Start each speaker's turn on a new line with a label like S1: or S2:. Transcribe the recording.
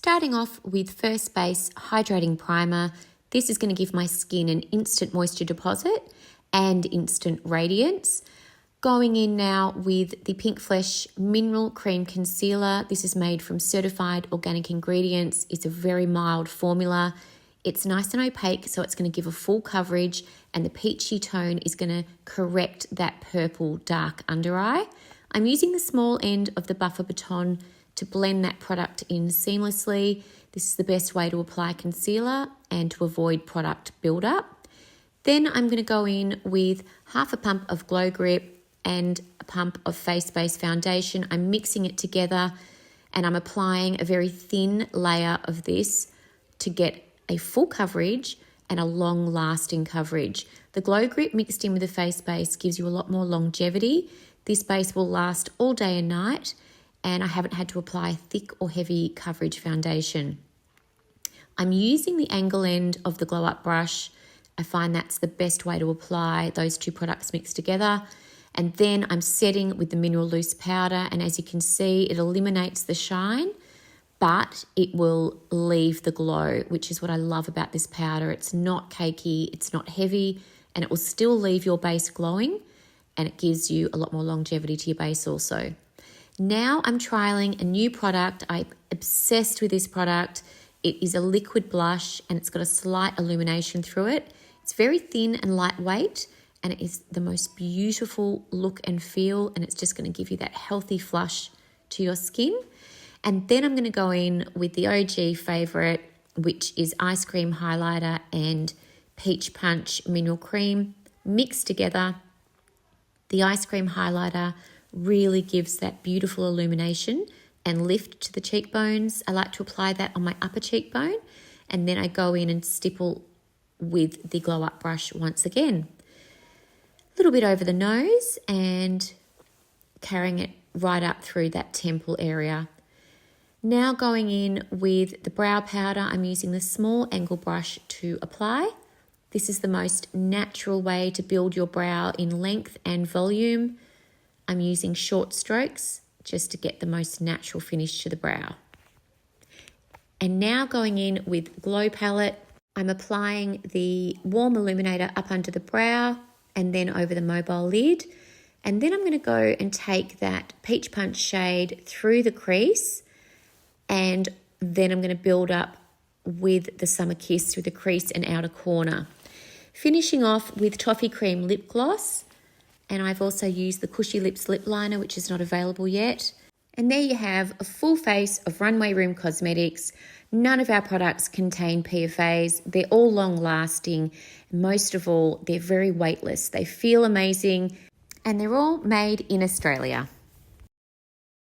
S1: Starting off with First Base Hydrating Primer. This is going to give my skin an instant moisture deposit and instant radiance. Going in now with the Pink Flesh Mineral Cream Concealer. This is made from certified organic ingredients. It's a very mild formula. It's nice and opaque, so it's going to give a full coverage, and the peachy tone is going to correct that purple dark under eye. I'm using the small end of the buffer baton to blend that product in seamlessly. This is the best way to apply concealer and to avoid product buildup. Then I'm going to go in with half a pump of Glow Grip and a pump of Face Base foundation. I'm mixing it together and I'm applying a very thin layer of this to get a full coverage and a long-lasting coverage. The Glow Grip mixed in with the Face Base gives you a lot more longevity. This base will last all day and night, and I haven't had to apply thick or heavy coverage foundation. I'm using the angle end of the Glow Up brush. I find that's the best way to apply those two products mixed together. And then I'm setting with the Mineral Loose Powder, and as you can see, it eliminates the shine, but it will leave the glow, which is what I love about this powder. It's not cakey, it's not heavy, and it will still leave your base glowing, and it gives you a lot more longevity to your base also. Now I'm trialing a new product. I'm obsessed with this product. It is a liquid blush, and it's got a slight illumination through it. It's very thin and lightweight, and it is the most beautiful look and feel, and it's just going to give you that healthy flush to your skin. And then I'm going to go in with the OG favourite, which is Ice Cream Highlighter and Peach Punch Mineral Cream mixed together. The Ice Cream Highlighter really gives that beautiful illumination and lift to the cheekbones. I like to apply that on my upper cheekbone, and then I go in and stipple with the Glow Up brush once again. A little bit over the nose and carrying it right up through that temple area. Now going in with the brow powder, I'm using the small angle brush to apply. This is the most natural way to build your brow in length and volume. I'm using short strokes just to get the most natural finish to the brow. And now going in with Glow Palette, I'm applying the warm illuminator up under the brow and then over the mobile lid. And then I'm going to go and take that Peach Punch shade through the crease, and then I'm going to build up with the Summer Kiss through the crease and outer corner. Finishing off with Toffee Cream Lip Gloss, and I've also used the Cushy Lips Lip Liner, which is not available yet. And there you have a full face of Runway Room Cosmetics. None of our products contain PFAs. They're all long-lasting. Most of all, they're very weightless. They feel amazing, and they're all made in Australia.